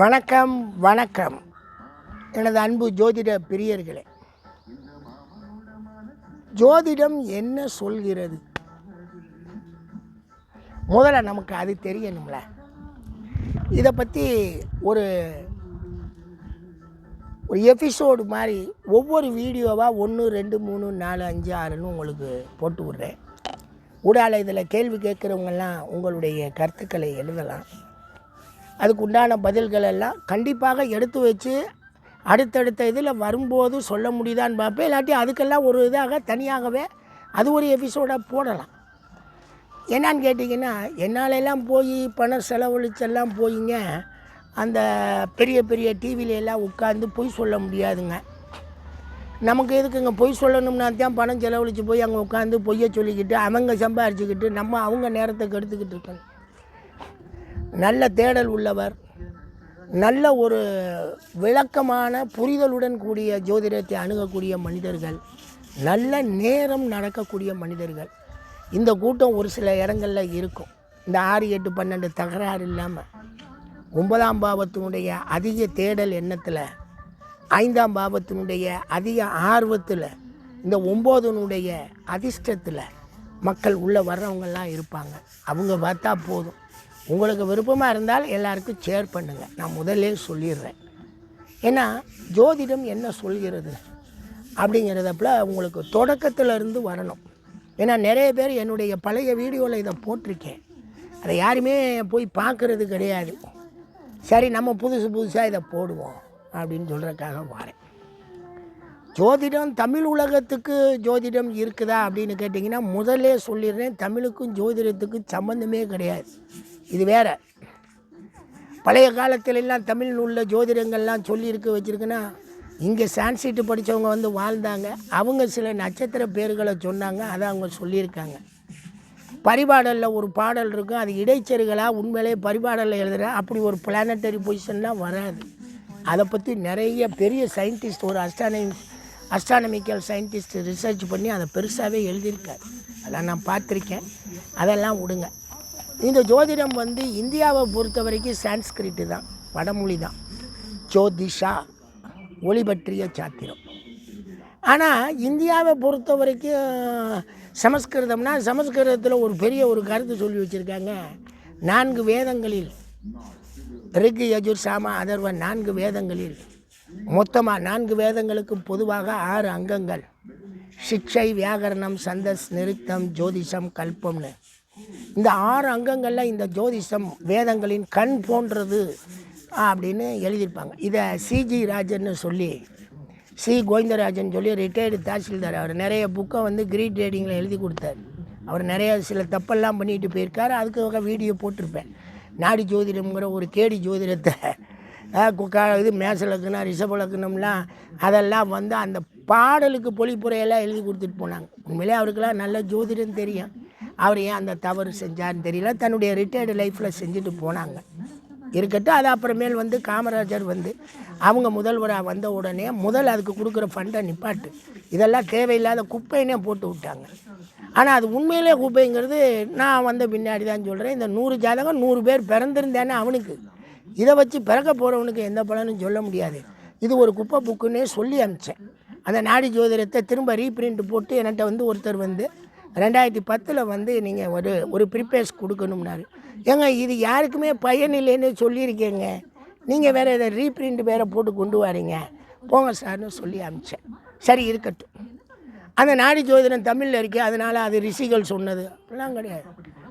வணக்கம் வணக்கம் எனது அன்பு ஜோதிட பிரியர்களே. ஜோதிடம் என்ன சொல்கிறது? முதல்ல நமக்கு அது தெரியணும்ல. இதை பற்றி ஒரு எபிசோடு மாதிரி ஒவ்வொரு வீடியோவாக 1 2 3 4 5 6ன்னு உங்களுக்கு போட்டு விட்றேன். உடால இதில் கேள்வி கேட்குறவங்கெல்லாம் உங்களுடைய கருத்துக்களை எழுதலாம். அதுக்கு உண்டான பதில்கள் எல்லாம் கண்டிப்பாக எடுத்து வச்சு அடுத்தடுத்த இதில் வரும்போது சொல்ல முடியுதான்னு பார்ப்பேன். இல்லாட்டி அதுக்கெல்லாம் ஒரு இதாக தனியாகவே அது ஒரு எபிசோடாக போடலாம். என்னான்னு கேட்டிங்கன்னா, என்னாலெல்லாம் போய் பணம் செலவழிச்செல்லாம் போயிங்க அந்த பெரிய பெரிய டிவிலெல்லாம் உட்காந்து பொய் சொல்ல முடியாதுங்க. நமக்கு எதுக்குங்க பொய் சொல்லணும்னா தான் பணம் செலவழித்து போய் அங்கே உட்காந்து பொய்யை சொல்லிக்கிட்டு அவங்க சம்பாரிச்சுக்கிட்டு நம்ம அவங்க நேரத்தை கெடுத்துக்கிட்டு இருக்கணும். நல்ல தேடல் உள்ளவர், நல்ல ஒரு விளக்கமான புரிதலுடன் கூடிய ஜோதிடத்தை அணுகக்கூடிய மனிதர்கள், நல்ல நேரம் நடக்கக்கூடிய மனிதர்கள் இந்த கூட்டம் ஒரு சில இடங்களில் இருக்கும். இந்த 6 8 12 தகராறு இல்லாமல் 9ஆம் பாவத்தினுடைய அதிக தேடல் எண்ணத்தில், 5ஆம் பாவத்தினுடைய அதிக ஆர்வத்தில், இந்த 9னுடைய அதிர்ஷ்டத்தில் மக்கள் உள்ளே வர்றவங்கெல்லாம் இருப்பாங்க. அவங்க பார்த்தா போதும். உங்களுக்கு விருப்பமாக இருந்தால் எல்லாருக்கும் ஷேர் பண்ணுங்கள். நான் முதல்லே சொல்லிடுறேன். ஏன்னா ஜோதிடம் என்ன சொல்கிறது அப்படிங்கிறதப்பல உங்களுக்கு தொடக்கத்திலேருந்து வரணும். ஏன்னா நிறைய பேர் என்னுடைய பழைய வீடியோவில் இதை போட்டிருக்கேன். அதை யாருமே போய் பார்க்குறது கிடையாது. சரி, நம்ம புதுசாக இதை போடுவோம் அப்படின்னு சொல்கிறதுக்காக வரேன். ஜோதிடம் தமிழ் உலகத்துக்கு ஜோதிடம் இருக்குதா அப்படின்னு கேட்டிங்கன்னா, முதல்லே சொல்லிடுறேன், தமிழுக்கும் ஜோதிடத்துக்கும் சம்மந்தமே கிடையாது. இது வேறு. பழைய காலத்திலெல்லாம் தமிழ் உள்ள ஜோதிடங்கள்லாம் சொல்லியிருக்கு வச்சுருக்குன்னா, இங்கே சான்ஸ்கிரிட் படித்தவங்க வந்து வாழ்ந்தாங்க. அவங்க சில நட்சத்திர பேர்களை சொன்னாங்க, அதை அவங்க சொல்லியிருக்காங்க. பரிபாடலில் ஒரு பாடல் இருக்கும், அது இடைச்செருகளாக உண்மையிலே பரிபாடலில் எழுதுகிற அப்படி ஒரு பிளானட்டரி பொசிஷன்லாம் வராது. அதை பற்றி நிறைய பெரிய சயின்டிஸ்ட், ஒரு அஸ்ட்ரானமிக்கல் சயின்டிஸ்ட் ரிசர்ச் பண்ணி அதை பெருசாகவே எழுதியிருக்காரு. அதெல்லாம் நான் பார்த்துருக்கேன். அதெல்லாம் விடுங்க. இந்த ஜோதிடம் வந்து இந்தியாவை பொறுத்த வரைக்கும் சான்ஸ்கிரிட்டு தான், வடமொழி தான். ஜோதிஷா ஒளி பற்றிய சாத்திரம். ஆனால் இந்தியாவை பொறுத்த வரைக்கும் சமஸ்கிருதம்னா, சமஸ்கிருதத்தில் ஒரு பெரிய ஒரு கருத்து சொல்லி வச்சுருக்காங்க. 4 வேதங்களில், ரிக் யஜுர் சாம அதர்வ 4 வேதங்களில் மொத்தமாக 4 வேதங்களுக்கும் பொதுவாக 6 அங்கங்கள். சிக்ஷை, வியாகரணம், சந்தஸ், நிருத்தம், ஜோதிஷம், கல்பம்னு இந்த 6 அங்கங்களில் இந்த ஜோதிஷம் வேதங்களின் கண் போன்றது அப்படின்னு எழுதியிருப்பாங்க. இதை சிஜி ராஜன்னு சொல்லி, சி கோவிந்தராஜன் சொல்லி ரிட்டையர்டு தாசில்தார், அவர் நிறைய புக்கை வந்து கிரீட் ரேடிங்கில் எழுதி கொடுத்தார். அவர் நிறைய சில தப்பெல்லாம் பண்ணிட்டு போயிருக்கார். அதுக்காக வீடியோ போட்டிருப்பேன். நாடி ஜோதிடம்ங்கிற ஒரு கேடி ஜோதிடத்தை, இது மேசலக்குனா ரிஷபலக்குனம்லாம் அதெல்லாம் வந்து அந்த பாடலுக்கு பொழிப்புரையெல்லாம் எழுதி கொடுத்துட்டு போனாங்க. உண்மையிலே அவருக்கெல்லாம் நல்ல ஜோதிடம் தெரியும். அவர் ஏன் அந்த தவறு செஞ்சார்னு தெரியல. தன்னுடைய ரிட்டையர்டு லைஃப்பில் செஞ்சுட்டு போனாங்க. இருக்கட்டும். அது அப்புறமேல் வந்து காமராஜர் வந்து அவங்க முதல்வராக வந்த உடனே அதுக்கு கொடுக்குற ஃபண்டை நிப்பாட்டு, இதெல்லாம் தேவையில்லாத குப்பைன்னே போட்டு விட்டாங்க. ஆனால் அது உண்மையிலே குப்பைங்கிறது நான் வந்த பின்னாடி தான் சொல்கிறேன். இந்த 100 ஜாதகம் 100 பேர் பிறந்திருந்தேன்னா அவனுக்கு, இதை வச்சு பிறக்க போகிறவனுக்கு எந்த பலனும் சொல்ல முடியாது. இது ஒரு குப்பை புக்குன்னே சொல்லி அனுப்பிச்சேன். அந்த நாடி ஜோதிடத்தை திரும்ப ரீப்ரிண்ட் போட்டு என்கிட்ட வந்து ஒருத்தர் வந்து 2010 வந்து நீங்கள் ஒரு ப்ரிப்பேர்ஸ் கொடுக்கணும்னாரு. ஏங்க, இது யாருக்குமே பயன் இல்லைன்னு சொல்லியிருக்கேங்க, நீங்கள் வேறு இதை ரீப்ரிண்ட் வேறு போட்டு கொண்டு வரீங்க, போங்க சார்னு சொல்லி அனுப்பிச்சேன். சரி, இருக்கட்டும். அந்த நாடி ஜோதிடம் தமிழில் இருக்கே, அதனால் அது ரிஷிகள் சொன்னது அப்படிலாம் கிடையாது.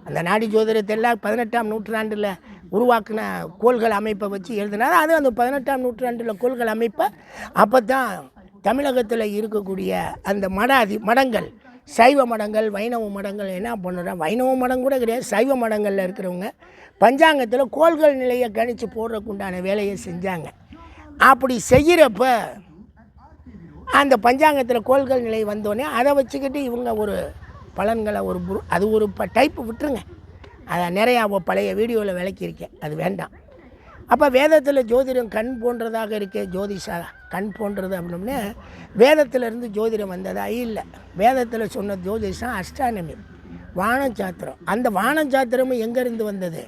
அந்த நாடி ஜோதிடத்தை எல்லாம் 18ஆம் நூற்றாண்டில் உருவாக்கின கோள்கள் அமைப்பை வச்சு எழுதினார். அது அந்த 18ஆம் நூற்றாண்டில் கோள்கள் அமைப்பை அப்போ தான் தமிழகத்தில் இருக்கக்கூடிய அந்த மடங்கள், சைவ மடங்கள், வைணவ மடங்கள் என்ன பண்ணுறோம், வைணவ மடம் கூட கிடையாது, சைவ மடங்களில் இருக்கிறவங்க பஞ்சாங்கத்தில் கோள்கள் நிலையை கணித்து போடுறதுக்கு உண்டான வேலையை செஞ்சாங்க. அப்படி செய்கிறப்ப அந்த பஞ்சாங்கத்தில் கோள்கள் நிலை வந்தோடனே அதை வச்சுக்கிட்டு இவங்க ஒரு பலன்களை அது ஒரு டைப்பு விட்டுருங்க. அதை நிறையா பழைய வீடியோவில் விளக்கியிருக்கேன், அது வேண்டாம். அப்போ வேதத்தில் ஜோதிடம் கண் போன்றதாக இருக்கே, ஜோதிஷா கண் போன்றது அப்படின்னே வேதத்திலேருந்து ஜோதிடம் வந்ததா? இல்லை. வேதத்தில் சொன்ன ஜோதிஷம் அஸ்ட்ரானமி, வானச்சாத்திரம். அந்த வானச்சாத்திரமும் எங்கேருந்து வந்தது?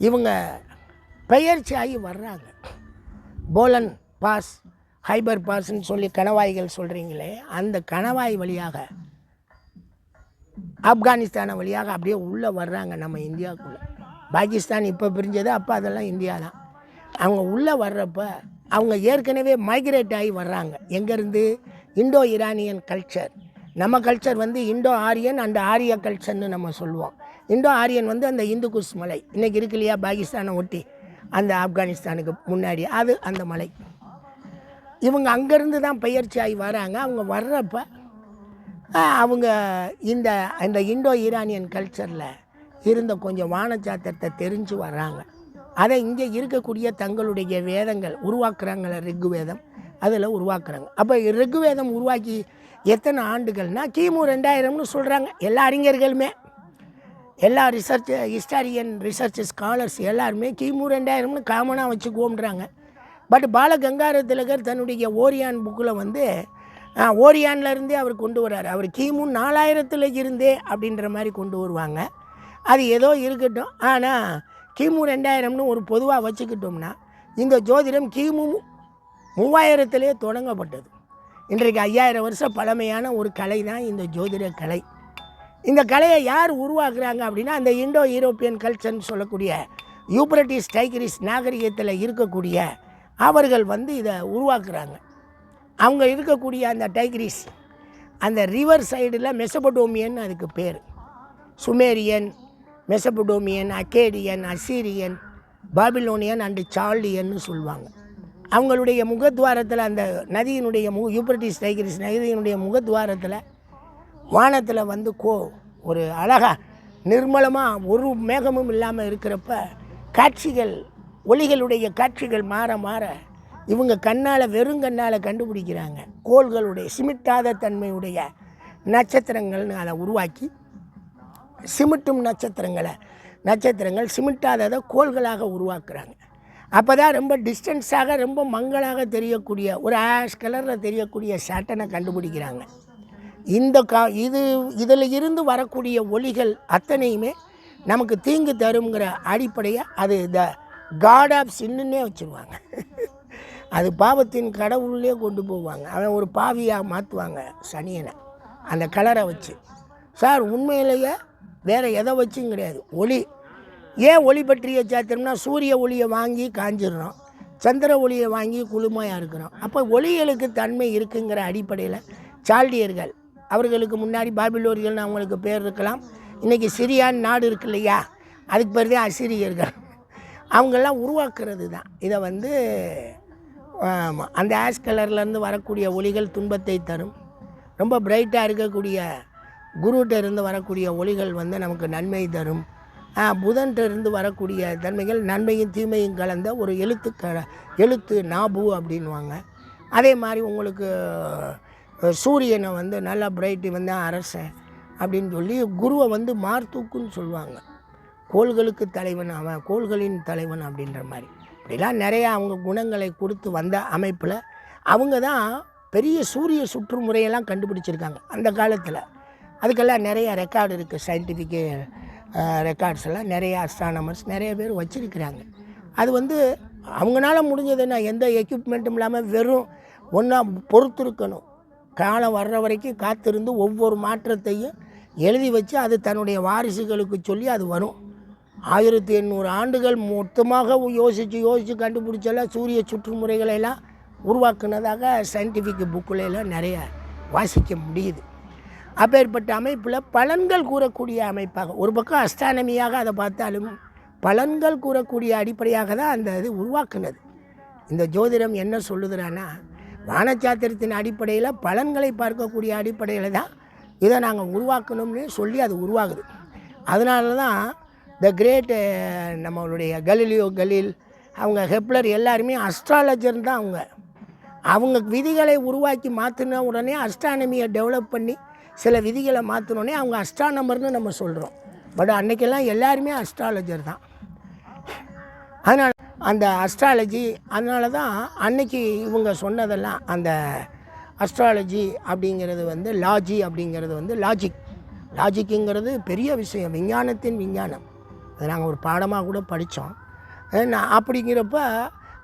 இவங்க பெயர்ச்சி ஆகி வர்றாங்க. போலன் பாஸ், ஹைபர் பாஸ்ன்னு சொல்லி கணவாய்கள் சொல்கிறீங்களே, அந்த கணவாய் வழியாக ஆப்கானிஸ்தானை வழியாக அப்படியே உள்ளே வர்றாங்க நம்ம இந்தியாவுக்குள்ளே. பாகிஸ்தான் இப்போ பிரிஞ்சது, அப்போ அதெல்லாம் இந்தியா தான். அவங்க உள்ளே வர்றப்ப அவங்க ஏற்கனவே மைக்ரேட் ஆகி வர்றாங்க. எங்கேருந்து? Indo Iranian culture. நம்ம கல்ச்சர் வந்து இண்டோ ஆரியன் அண்ட் ஆரிய கல்ச்சர்னு நம்ம சொல்லுவோம். இண்டோ ஆரியன் வந்து அந்த இந்து குஷ் மலை இன்றைக்கி இருக்கு இல்லையா, பாகிஸ்தானை ஒட்டி அந்த ஆப்கானிஸ்தானுக்கு முன்னாடி, அது அந்த மலை. இவங்க அங்கேருந்து தான் பயிற்சி ஆகி வராங்க. அவங்க வர்றப்ப அவங்க இந்த இந்த இண்டோ ஈரானியன் கல்ச்சரில் இருந்த கொஞ்சம் வானச்சாத்திரத்தை தெரிஞ்சு வர்றாங்க. அதை இங்கே இருக்கக்கூடிய தங்களுடைய வேதங்கள் உருவாக்குறாங்கள, ரிக்கு வேதம், அதில் உருவாக்குறாங்க. அப்போ ரிக்கு வேதம் உருவாக்கி எத்தனை ஆண்டுகள்னால் கிமு 2000ன்னு சொல்கிறாங்க எல்லா அறிஞர்களுமே, எல்லா ஹிஸ்டாரியன் ரிசர்ச் ஸ்காலர்ஸ் எல்லாருமே கிமு 2000ன்னு காமனாக வச்சுக்குவோம்ன்றாங்க. பட் பாலகங்காதர திலகர் தன்னுடைய ஓரியான் புக்கில் வந்து ஓரியான்லேருந்தே அவர் கொண்டு வர்றார். அவர் கிமு 4000 இருந்தே அப்படின்ற மாதிரி கொண்டு வருவாங்க. அது ஏதோ இருக்கட்டும். ஆனால் கிமு 2000ன்னு ஒரு பொதுவாக வச்சுக்கிட்டோம்னா இந்த ஜோதிடம் கிமு 3000 தொடங்கப்பட்டது. இன்றைக்கு 5000 வருஷம் பழமையான ஒரு கலை தான் இந்த ஜோதிட கலை. இந்த கலையை யார் உருவாக்குறாங்க அப்படின்னா அந்த இண்டோ யூரோப்பியன் கல்ச்சர்னு சொல்லக்கூடிய யூப்ரட்டிஸ் டைகிரிஸ் நாகரிகத்தில் இருக்கக்கூடிய அவர்கள் வந்து இதை உருவாக்குறாங்க. அவங்க இருக்கக்கூடிய அந்த டைகிரிஸ் அந்த ரிவர் சைடில் மெசபடோமியன் அதுக்கு பேர். Sumerian, Mesopotamian, Akkadian, Assyrian, Babylonian and சால்டியன்னு சொல்லுவாங்க. அவங்களுடைய முகத்வாரத்தில் அந்த நதியினுடைய யூப்ரட்டிஸ் டைகிரிஸ் நதியினுடைய முகத்வாரத்தில் வானத்தில் வந்து ஒரு அழகாக நிர்மலமாக ஒரு மேகமும் இல்லாமல் இருக்கிறப்ப காட்சிகள், ஒளிகளுடைய காட்சிகள் மாற மாற இவங்க கண்ணால் வெறுங்கண்ணால் கண்டுபிடிக்கிறாங்க. கோள்களுடைய சிமிட்டாத தன்மையுடைய நட்சத்திரங்கள்னு அதை உருவாக்கி சிமிட்டும் நட்சத்திரங்கள் சிமிட்டாததை கோள்களாக உருவாக்குறாங்க. அப்போ தான் ரொம்ப டிஸ்டன்ஸாக ரொம்ப மங்களாக தெரியக்கூடிய ஒரு ஆஷ் கலரில் தெரியக்கூடிய சேட்டனை கண்டுபிடிக்கிறாங்க. இதில் இருந்து வரக்கூடிய ஒளிகள் அத்தனையுமே நமக்கு தீங்கு தருங்கிற அடிப்படையை அது த காட் ஆஃப் சின்னுன்னே வச்சுருவாங்க. அது பாவத்தின் கடவுள்லேயே கொண்டு போவாங்க. அவன் ஒரு பாவியாக மாற்றுவாங்க சனியனை அந்த கலரை வச்சு. சார் உண்மையிலேயே வேறு எதை வச்சும் கிடையாது. ஒளி ஏன் ஒளி பற்றிய சாத்திரம்னா சூரிய ஒளியை வாங்கி காஞ்சிடுறோம், சந்திர ஒளியை வாங்கி குளுமையாக இருக்கிறோம். அப்போ ஒளிகளுக்கு தன்மை இருக்குங்கிற அடிப்படையில் சால்டியர்கள், அவர்களுக்கு முன்னாடி பாபிலோரியல்னு அவங்களுக்கு பேர் இருக்கலாம். இன்றைக்கி சிரியான் நாடு இருக்கு இல்லையா, அதுக்கு பேர் தான் அசிரியர்கள். அவங்கெல்லாம் உருவாக்குறது தான் இதை வந்து அந்த ஆஷ் கலர்லேருந்து வரக்கூடிய ஒளிகள் துன்பத்தை தரும். ரொம்ப பிரைட்டாக இருக்கக்கூடிய குருட்ட இருந்து வரக்கூடிய ஒளிகள் வந்து நமக்கு நன்மை தரும். புதன்கிட்ட இருந்து வரக்கூடிய தன்மைகள் நன்மையும் தீமையும் கலந்த ஒரு எழுத்து நாபு அப்படின்வாங்க. அதே மாதிரி உங்களுக்கு சூரியனை வந்து நல்லா பிரைட்டு வந்து அரசன் அப்படின்னு சொல்லி குருவை வந்து மார்த்தூக்குன்னு சொல்லுவாங்க. கோள்களுக்கு தலைவன் அவன், கோள்களின் தலைவன் அப்படின்ற மாதிரி இப்படிலாம் நிறையா அவங்க குணங்களை கொடுத்து வந்த அமைப்பில் அவங்க தான் பெரிய சூரிய சுற்றுமுறையெல்லாம் கண்டுபிடிச்சிருக்காங்க அந்த காலத்தில். அதுக்கெல்லாம் நிறையா ரெக்கார்டு இருக்குது, சயின்டிஃபிக்கு ரெக்கார்ட்ஸ் எல்லாம் நிறைய அஸ்ட்ரானமர்ஸ் நிறைய பேர் வச்சுருக்கிறாங்க. அது வந்து அவங்களால முடிஞ்சதுன்னா எந்த எக்யூப்மெண்ட்டும் இல்லாமல் வெறும் ஒன்றா பொறுத்திருக்கணும். காலம் வர்ற வரைக்கும் காத்திருந்து ஒவ்வொரு மாற்றத்தையும் எழுதி வச்சு அது தன்னுடைய வாரிசுகளுக்கு சொல்லி அது வரும். 1800 ஆண்டுகள் மொத்தமாக யோசித்து கண்டுபிடிச்செல்லாம் சூரிய சுற்றுமுறைகளெல்லாம் உருவாக்குனதாக சயின்டிஃபிக் புக்கிலெல்லாம் நிறைய வாசிக்க முடியுது. அப்பேற்பட்ட அமைப்பில் பலன்கள் கூறக்கூடிய அமைப்பாக ஒரு பக்கம் அஸ்ட்ரானமியாக அதை பார்த்தாலும் பலன்கள் கூறக்கூடிய அடிப்படையாக தான் அந்த இது உருவாக்குனது. இந்த ஜோதிடம் என்ன சொல்லுதுறான்னா வானச்சாத்திரத்தின் அடிப்படையில் பலன்களை பார்க்கக்கூடிய அடிப்படையில் தான் இதை நாங்கள் உருவாக்கணும்னு சொல்லி அது உருவாகுது. அதனால தான் த கிரேட் நம்மளுடைய கலீல் அவங்க ஹெப்லர் எல்லாருமே அஸ்ட்ராலஜர் தான். அவங்க விதிகளை உருவாக்கி மாற்றின உடனே அஸ்ட்ரானமியை டெவலப் பண்ணி சில விதிகளை மாற்றினோடனே அவங்க அஸ்ட்ரானமர்னு நம்ம சொல்கிறோம். பட் அன்றைக்கெல்லாம் எல்லாருமே அஸ்ட்ராலஜர் தான். அதனால் அந்த அஸ்ட்ராலஜி அதனால தான் அன்னைக்கு இவங்க சொன்னதெல்லாம் அந்த அஸ்ட்ராலஜி அப்படிங்கிறது வந்து லாஜி அப்படிங்கிறது வந்து லாஜிக்குங்கிறது பெரிய விஷயம், விஞ்ஞானத்தின் விஞ்ஞானம். அதை நாங்கள் ஒரு பாடமாக கூட படித்தோம். அப்படிங்கிறப்ப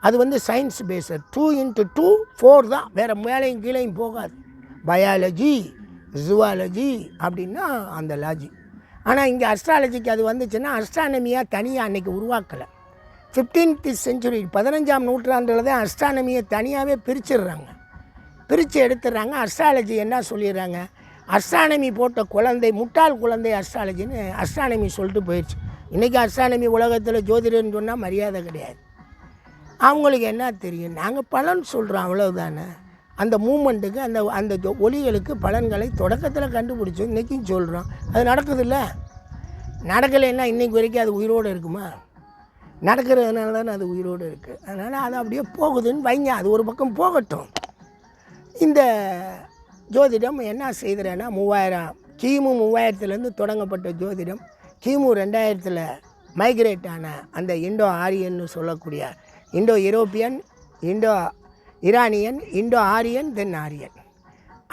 அது வந்து சயின்ஸ் பேஸர். 2 × 2 4 தான், வேறு மேலேயும் கீழேயும் போகாது. பயாலஜி, ஜுவாலஜி அப்படின்னா அந்த லாஜி. ஆனால் இங்கே அஸ்ட்ராலஜிக்கு அது வந்துச்சுன்னா அஸ்ட்ரானமியாக தனியாக அன்றைக்கி உருவாக்கலை. 15th century 15ஆம் நூற்றாண்டில் தான் அஸ்ட்ரானமியை தனியாகவே பிரிச்சிடுறாங்க, பிரித்து எடுத்துடுறாங்க. அஸ்ட்ராலஜி என்ன சொல்லிடுறாங்க, அஸ்ட்ரானமி போட்ட குழந்தை முட்டாள் குழந்தை அஸ்ட்ராலஜின்னு அஸ்ட்ரானமி சொல்லிட்டு போயிடுச்சு. இன்றைக்கி அஸ்ட்ரானமி உலகத்தில் ஜோதிடர்னு சொன்னால் மரியாதை கிடையாது. அவங்களுக்கு என்ன தெரியும், நாங்கள் பலன் சொல்கிறோம் அவ்வளவுதானே. அந்த மூமெண்ட்டுக்கு அந்த அந்த ஒலிகளுக்கு பலன்களை தொடக்கத்தில் கண்டுபிடிச்சோம், இன்றைக்கும் சொல்கிறோம். அது நடக்குதுல்ல, நடக்கலைன்னா இன்றைக்கு வரைக்கும் அது உயிரோடு இருக்குமா? நடக்கிறதுனால தானே அது உயிரோடு இருக்குது. அதனால் அது அப்படியே போகுதுன்னு வைங்க, அது ஒரு பக்கம் போகட்டும். இந்த ஜோதிடம் என்ன செய்கிறேன்னா 3000 கிமு 3000லேருந்து தொடங்கப்பட்ட ஜோதிடம் கிமு 2000 மைக்ரேட் ஆன அந்த இண்டோ ஆரியன்னு சொல்லக்கூடிய Indo European, Indo Iranian, Indo Aryan, தென் ஆரியன்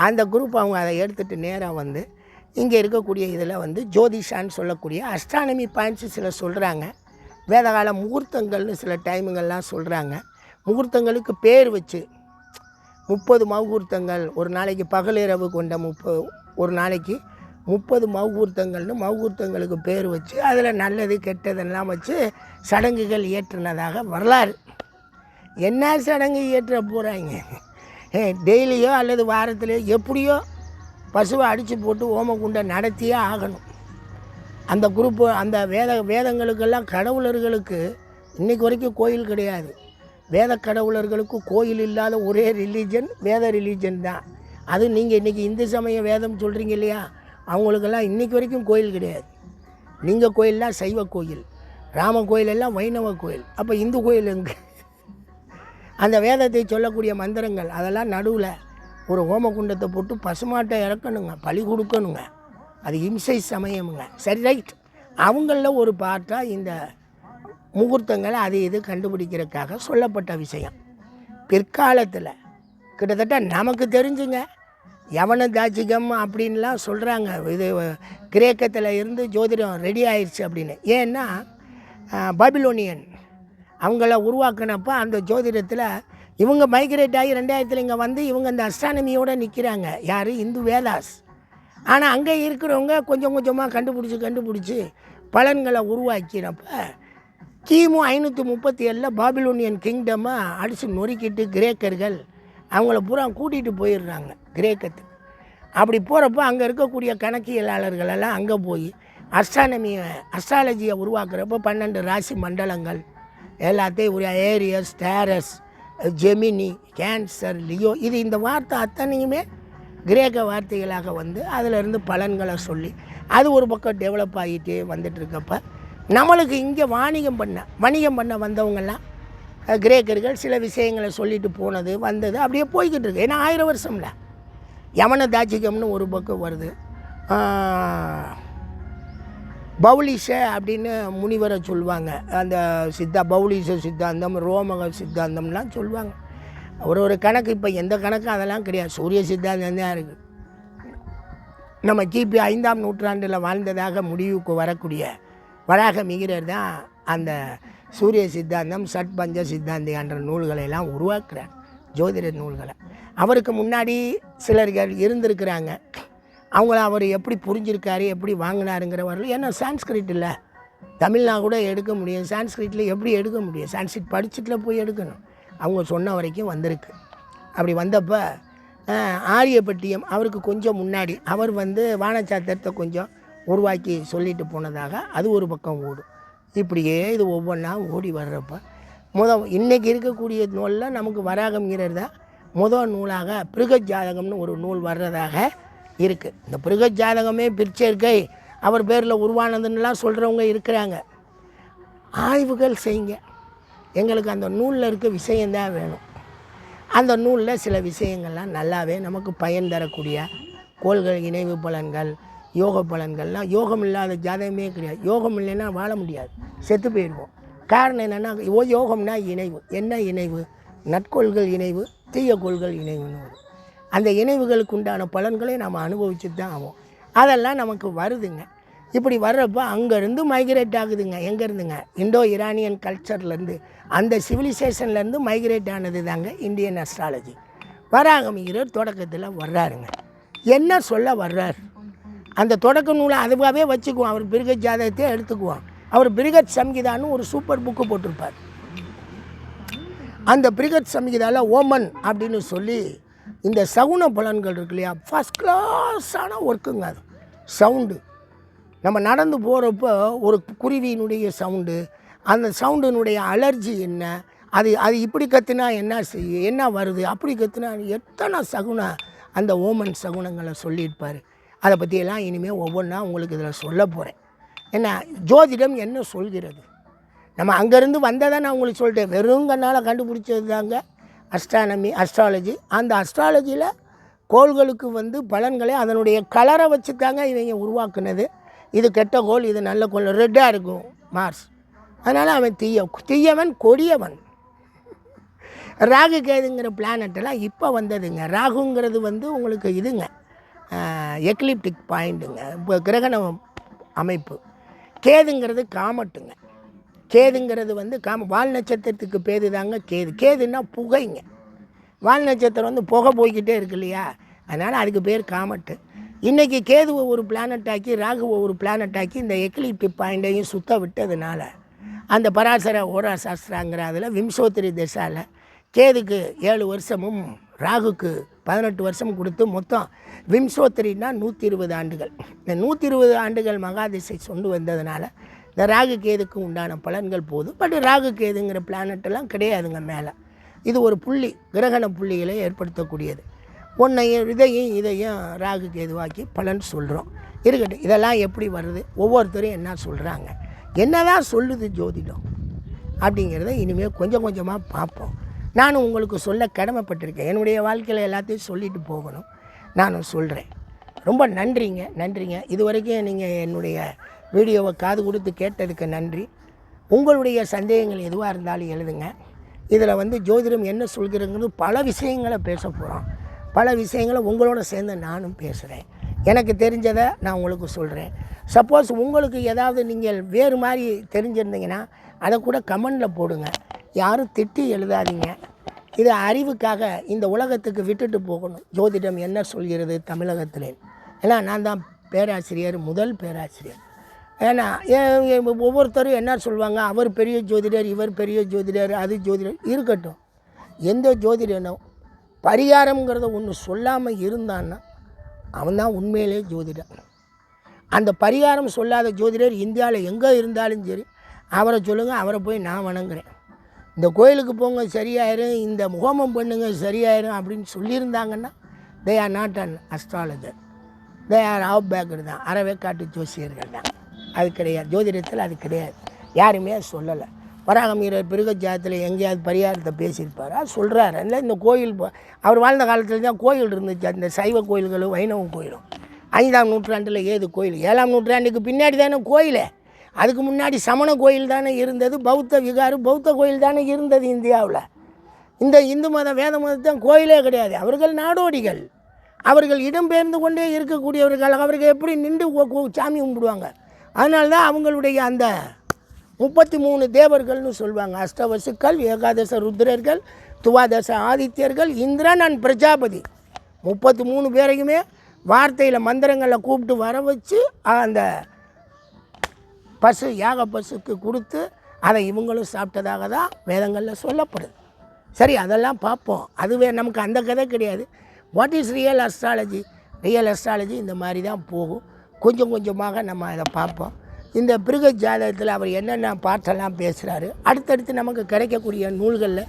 அந்த குரூப் அவங்க அதை எடுத்துகிட்டு நேராக வந்து இங்கே இருக்கக்கூடிய இதில் வந்து ஜோதிஷான்னு சொல்லக்கூடிய அஸ்ட்ரானமி பாயிண்ட்ஸு சில சொல்கிறாங்க. வேதகால முகூர்த்தங்கள்னு சில டைமுங்கள்லாம் சொல்கிறாங்க. முகூர்த்தங்களுக்கு பேர் வச்சு 30 மவுகூர்த்தங்கள் ஒரு நாளைக்கு பகலிரவு கொண்ட ஒரு நாளைக்கு 30 மவுகூர்த்தங்கள்னு மவுகூர்த்தங்களுக்கு பேர் வச்சு அதில் நல்லது கெட்டதெல்லாம் வச்சு சடங்குகள் இயற்றினதாக வரலாறு. என்ன சடங்கு இயற்ற போகிறாங்க? டெய்லியோ அல்லது வாரத்திலையோ எப்படியோ பசுவை அடித்து போட்டு ஓமக்குண்டை நடத்தியே ஆகணும். அந்த குரூப்பு அந்த வேதங்களுக்கெல்லாம் கடவுளர்களுக்கு இன்றைக்கு வரைக்கும் கோயில் கிடையாது. வேத கடவுளர்களுக்கு கோயில் இல்லாத ஒரே ரிலீஜன் வேத ரிலீஜன் தான். அது நீங்கள் இன்றைக்கி இந்து சமய வேதம் சொல்கிறீங்க இல்லையா, அவங்களுக்கெல்லாம் இன்றைக்கி வரைக்கும் கோயில் கிடையாது. லிங்க கோயிலெலாம் சைவ கோயில், ராம கோயிலெல்லாம் வைணவ கோயில். அப்போ இந்து கோயில் எங்கே? அந்த வேதத்தை சொல்லக்கூடிய மந்திரங்கள் அதெல்லாம் நடுவில் ஒரு ஹோமகுண்டத்தை போட்டு பசுமாட்டை இறக்கணுங்க, பலி கொடுக்கணுங்க. அது இம்சை சமயமுங்க. சரி, ரைட். அவங்களில் ஒரு பார்ட்டாக இந்த முகூர்த்தங்களை அது இது கண்டுபிடிக்கிறதுக்காக சொல்லப்பட்ட விஷயம். பிற்காலத்தில் கிட்டத்தட்ட நமக்கு தெரிஞ்சுங்க யவன தாட்சிகம் அப்படின்லாம் சொல்கிறாங்க. இது கிரேக்கத்தில் இருந்து ஜோதிடம் ரெடி ஆயிடுச்சு அப்படின்னு. ஏன்னா பாபிலோனியன் அவங்கள உருவாக்கினப்போ அந்த ஜோதிடத்தில் இவங்க மைக்ரேட் ஆகி 2000 இங்கே வந்து இவங்க அந்த அஸ்ட்ரானமியோடு நிற்கிறாங்க. யார்? இந்து வேதாஸ். ஆனால் அங்கே இருக்கிறவங்க கொஞ்சம் கொஞ்சமாக கண்டுபிடிச்சி பலன்களை உருவாக்கினப்ப கிமு 537 பாபிலோனியன் கிங்டம்மை அடித்து நொறுக்கிட்டு கிரேக்கர்கள் அவங்கள பூரா கூட்டிகிட்டு போயிடுறாங்க கிரேக்கத்துக்கு. அப்படி போகிறப்போ அங்கே இருக்கக்கூடிய கணக்கியலாளர்களெல்லாம் அங்கே போய் அஸ்ட்ராலஜியை உருவாக்குறப்போ 12 ராசி மண்டலங்கள் எல்லாத்தையும் ஒரு ஏரியஸ், டேரஸ், ஜெமினி, கேன்சர், லியோ, இது இந்த வார்த்தை அத்தனையுமே கிரேக்க வார்த்தைகளாக வந்து அதிலிருந்து பலன்களை சொல்லி அது ஒரு பக்கம் டெவலப் ஆகிட்டே வந்துட்டுருக்கப்ப நம்மளுக்கு இங்கே வணிகம் பண்ண வந்தவங்கெல்லாம் கிரேக்கர்கள் சில விஷயங்களை சொல்லிட்டு போனது வந்தது அப்படியே போய்கிட்டு இருக்கு. ஏன்னா 1000 வருஷம்ல யவன தாட்சிகம்னு ஒரு பக்கம் வருது. பௌலிஷ அப்படின்னு முனிவரை சொல்லுவாங்க. அந்த பௌலிஷ சித்தாந்தம், ரோமக சித்தாந்தம்லாம் சொல்லுவாங்க. ஒரு கணக்கு இப்போ எந்த கணக்கு அதெல்லாம் கிடையாது. சூரிய சித்தாந்தம் தான் இருக்குது. நம்ம கிபி 5ஆம் நூற்றாண்டில் வாழ்ந்ததாக முடிவுக்கு வரக்கூடிய வராக மிகிரர் தான் அந்த சூரிய சித்தாந்தம், சட்பஞ்ச சித்தாந்தி என்ற நூல்களை எல்லாம் உருவாக்குறார், ஜோதிட நூல்களை. அவருக்கு முன்னாடி சிலர்கள் இருந்திருக்கிறாங்க. அவங்கள அவர் எப்படி புரிஞ்சிருக்காரு, எப்படி வாங்கினாருங்கிறவர்கள். ஏன்னா சான்ஸ்கிரிட் இல்லை, தமிழ்னா கூட எடுக்க முடியும், சான்ஸ்கிரிட்டில் எப்படி எடுக்க முடியும்? சான்ஸ்கிரிட் படிச்சுட்டில் போய் எடுக்கணும். அவங்க சொன்ன வரைக்கும் வந்திருக்கு. அப்படி வந்தப்போ ஆரியப்பட்டியம் அவருக்கு கொஞ்சம் முன்னாடி அவர் வந்து வானச்சாத்திரத்தை கொஞ்சம் உருவாக்கி சொல்லிட்டு போனதாக அது ஒரு பக்கம் ஓடும். இப்படியே இது ஒவ்வொன்றா ஓடி வர்றப்போ இன்றைக்கி இருக்கக்கூடிய நூலில் நமக்கு வராகம்ங்கிறது தான் முதல் நூலாக பிருகத் ஜாதகம்னு ஒரு நூல் வர்றதாக இருக்குது. இந்த பிருகத் ஜாதகமே பிற்சேர்க்கை அவர் பேரில் உருவானதுன்னெலாம் சொல்கிறவங்க இருக்கிறாங்க. ஆய்வுகள் செய்யுங்க. எங்களுக்கு அந்த நூலில் இருக்க விஷயந்தான் வேணும். அந்த நூலில் சில விஷயங்கள்லாம் நல்லாவே நமக்கு பயன் தரக்கூடிய கோள்கள், இணைவு பலன்கள், யோக பலன்கள்லாம். யோகம் இல்லாத ஜாதகமே கிடையாது. யோகம் இல்லைன்னா வாழ முடியாது, செத்து போயிடுவோம். காரணம் என்னென்னா யோகம்னா இணைவு. என்ன இணைவு? நற்கோள்கள் இணைவு, தீய கோள்கள் இணைவுன்னு வரும். அந்த இணைவுகளுக்கு உண்டான பலன்களை நம்ம அனுபவிச்சு தான் ஆகும். அதெல்லாம் நமக்கு வருதுங்க. இப்படி வர்றப்போ அங்கேருந்து மைக்ரேட் ஆகுதுங்க. எங்கேருந்துங்க? இண்டோ இரானியன் கல்ச்சர்லேருந்து, அந்த சிவிலைசேஷன்லேருந்து மைக்ரேட் ஆனது தாங்க இந்தியன் அஸ்ட்ராலஜி. வராகமிகிரர் தொடக்கத்தில் வர்றாருங்க. என்ன சொல்ல வர்றார்? அந்த தொடக்க நூலை அதுவாகவே வச்சுக்குவோம். அவர் பிருகத் ஜாதகத்தையே எடுத்துக்குவோம். அவர் பிருகத் சம்ஹிதான்னு ஒரு சூப்பர் புக்கு போட்டிருப்பார். அந்த பிருகத் சம்ஹிதாவில் ஓமன் அப்படின்னு சொல்லி இந்த சகுன பலன்கள் இருக்கு இல்லையா, ஃபஸ்ட் கிளாஸான ஒர்க்குங்க. அது சவுண்டு நம்ம நடந்து போகிறப்போ ஒரு குருவியினுடைய சவுண்டு, அந்த சவுண்டினுடைய அலர்ஜி என்ன, அது அது இப்படி கற்றுனா என்ன செய்யும், என்ன வருது, அப்படி கற்றுனா எத்தனை சகுன அந்த ஓமன் சகுனங்களை சொல்லியிருப்பார். அதை பற்றியெல்லாம் இனிமேல் ஒவ்வொன்றா உங்களுக்கு இதில் சொல்ல போகிறேன். என்ன ஜோதிடம் என்ன சொல்கிறது, நம்ம அங்கேருந்து வந்ததை நான் உங்களுக்கு சொல்லிட்டேன். வெறும் கண்ணால் கண்டுபிடிச்சது தாங்க அஸ்ட்ராலஜி. அந்த அஸ்ட்ராலஜியில் கோள்களுக்கு வந்து பலன்களை அதனுடைய கலரை வச்சு தாங்க இவங்க உருவாக்குனது. இது கெட்ட கோள், இது நல்ல கோள். ரெட்டாக இருக்கும் மார்ஸ், அதனால் அவன் தீயவன் கொடியவன். ராகு கேதுங்கிற பிளானட்டெல்லாம் இப்போ வந்ததுங்க. ராகுங்கிறது வந்து உங்களுக்கு இதுங்க எக்லிப்டிக் பாயிண்ட்டுங்க, இப்போ கிரகண அமைப்பு. கேதுங்கிறது காமட்டுங்க. கேதுங்கிறது வந்து வால் நட்சத்திரத்துக்கு பேது தாங்க கேது. கேதுன்னா புகைங்க. வால் நட்சத்திரம் வந்து புகை போய்கிட்டே இருக்கு இல்லையா, அதனால் அதுக்கு பேர் காமட்டு. இன்றைக்கி கேதுவை ஒரு பிளானட்டாக்கி ராகுவை ஒரு பிளானட்டாக்கி இந்த எக்லிப்டிக் பாயிண்ட்டையும் சுத்த விட்டதுனால அந்த பராசர ஓரா சாஸ்திராங்கிற அதில் விம்சோத்திரி திசாவில் கேதுக்கு 7 வருஷமும் ராகுக்கு 18 வருஷம் கொடுத்து மொத்தம் விம்சோத்திரின்னா 120 ஆண்டுகள். இந்த 120 ஆண்டுகள் மகாதிசை கொண்டு வந்ததுனால இந்த ராகு கேதுக்கு உண்டான பலன்கள் போதும். பட் ராகு கேதுங்கிற பிளானட்டெல்லாம் கிடையாதுங்க மேலே. இது ஒரு புள்ளி, கிரகண புள்ளிகளை ஏற்படுத்தக்கூடியது. இதையும் ராகு கேதுவாக்கி பலன் சொல்கிறோம். இருக்கட்டும், இதெல்லாம் எப்படி வருது, ஒவ்வொருத்தரும் என்ன சொல்கிறாங்க, என்னதான் சொல்லுது ஜோதிடம் அப்படிங்கிறத இனிமேல் கொஞ்சம் கொஞ்சமாக பார்ப்போம். நானும் உங்களுக்கு சொல்ல கடமைப்பட்டிருக்கேன். என்னுடைய வாழ்க்கையில் எல்லாத்தையும் சொல்லிட்டு போகணும், நானும் சொல்கிறேன். ரொம்ப நன்றிங்க. இது வரைக்கும் நீங்கள் என்னுடைய வீடியோவை காது கொடுத்து கேட்டதுக்கு நன்றி. உங்களுடைய சந்தேகங்கள் எதுவாக இருந்தாலும் எழுதுங்க. இதில் வந்து ஜோதிடம் என்ன சொல்கிறதுங்கிறது பல விஷயங்களை பேச போகிறோம். பல விஷயங்களை உங்களோட சேர்ந்து நானும் பேசுகிறேன். எனக்கு தெரிஞ்சதை நான் உங்களுக்கு சொல்கிறேன். சப்போஸ் உங்களுக்கு ஏதாவது நீங்கள் வேறு மாதிரி தெரிஞ்சிருந்தீங்கன்னா அதை கூட கமெண்டில் போடுங்க. யாரும் திட்டி எழுதாதீங்க. இது அறிவுக்காக இந்த உலகத்துக்கு விட்டுட்டு போகணும். ஜோதிடம் என்ன சொல்கிறது தமிழகத்தில், ஏன்னா நான் தான் பேராசிரியர், முதல் பேராசிரியர். ஏன்னா ஒவ்வொருத்தரும் என்ன சொல்லுவாங்க, அவர் பெரிய ஜோதிடர், இவர் பெரிய ஜோதிடர், அது ஜோதிடர். இருக்கட்டும், எந்த ஜோதிடனும் பரிகாரங்கிறத ஒன்று சொல்லாமல் இருந்தான்னா அவன் தான் உண்மையிலே ஜோதிடர். அந்த பரிகாரம் சொல்லாத ஜோதிடர் இந்தியாவில் எங்கே இருந்தாலும் சரி அவரை சொல்லுங்கள், அவரை போய் நான் வணங்குறேன். இந்த கோயிலுக்கு போங்க சரியாயிரும், இந்த முகமம் பண்ணுங்க சரியாயிரும் அப்படின்னு சொல்லியிருந்தாங்கன்னா they are not an astrologer, they are half baker தான், அறவேக்காட்டு ஜோசியர்கள் தான். அது கிடையாது, ஜோதிடத்தில் அது கிடையாது. யாருமே சொல்லலை. வராகமிகிரர் பிருகத் ஜாதகத்தில் எங்கேயாவது பரிகாரத்தை பேசியிருப்பார், அது சொல்கிறாரு. இல்லை இந்த கோயில் அவர் வாழ்ந்த காலத்தில் தான் கோயில் இருந்துச்சு. அந்த சைவ கோயில்களும் வைணவ கோயிலும் 5ஆம் நூற்றாண்டில் ஏது கோயில், 7ஆம் நூற்றாண்டுக்கு பின்னாடி தானே கோயில். அதுக்கு முன்னாடி சமண கோயில் தானே இருந்தது, பௌத்த விகாரு பௌத்த கோயில் தானே இருந்தது இந்தியாவில். இந்த இந்து மத வேத மதத்தான் கோயிலே கிடையாது. அவர்கள் நாடோடிகள், அவர்கள் இடம்பெயர்ந்து கொண்டே இருக்கக்கூடியவர்கள். அவர்கள் எப்படி நின்று சாமி கும்பிடுவாங்க? அதனால்தான் அவங்களுடைய அந்த 33 தேவர்கள்னு சொல்லுவாங்க. அஷ்டவசுக்கள், ஏகாதச ருத்ரர்கள், துவாதச ஆதித்யர்கள், இந்திரன் அண்ட் பிரஜாபதி. 33 பேரையுமே வார்த்தையில் மந்திரங்களில் கூப்பிட்டு வர வச்சு அந்த பசு யாக பசுக்கு கொடுத்து அதை இவங்களும் சாப்பிட்டதாக தான் வேதங்களில் சொல்லப்படுது. சரி, அதெல்லாம் பார்ப்போம். அதுவே நமக்கு அந்த கதை கிடையாது. What is real astrology? Real astrology இந்த மாதிரி தான் போகும். கொஞ்சம் கொஞ்சமாக நம்ம அதை பார்ப்போம். இந்த பிருகத் ஜாதகத்தில் அவர் என்னென்ன பாட்டெல்லாம் பேசுகிறாரு, அடுத்தடுத்து நமக்கு கிடைக்கக்கூடிய நூல்களில்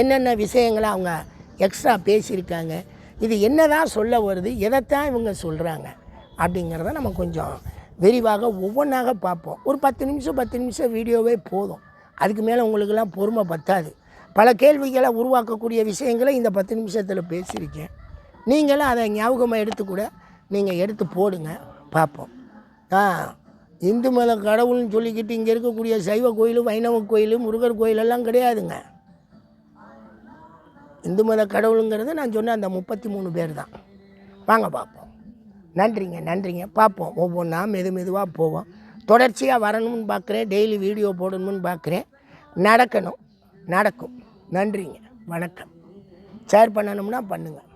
என்னென்ன விஷயங்களை அவங்க எக்ஸ்ட்ரா பேசியிருக்காங்க, இது என்ன தான் சொல்ல வருது, எதைத்தான் இவங்க சொல்கிறாங்க அப்படிங்கிறத நம்ம கொஞ்சம் விரிவாக ஒவ்வொன்றாக பார்ப்போம். ஒரு 10 நிமிஷம் வீடியோவே போதும். அதுக்கு மேலே உங்களுக்கெல்லாம் பொறுமை பத்தாது. பல கேள்விகளை உருவாக்கக்கூடிய விஷயங்களை இந்த 10 நிமிஷத்தில் பேசியிருக்கேன். நீங்களும் அதை ஞாபகமாக எடுத்து கூட நீங்கள் எடுத்து போடுங்க, பார்ப்போம். இந்து மத கடவுள்னு சொல்லிக்கிட்டு இங்கே இருக்கக்கூடிய சைவ கோயில், வைணவ கோயில், முருகர் கோயிலெல்லாம் கிடையாதுங்க. இந்து மத கடவுளுங்கிறது நான் சொன்ன அந்த 33 பேர் தான். வாங்க பார்ப்போம். நன்றிங்க பார்ப்போம். ஒவ்வொன்றா மெதுவாக போவோம். தொடர்ச்சியாக வரணும்னு பார்க்குறேன். டெய்லி வீடியோ போடணும்னு பார்க்குறேன். நடக்கும். நன்றிங்க. வணக்கம். ஷேர் பண்ணணும்னா பண்ணுங்கள்.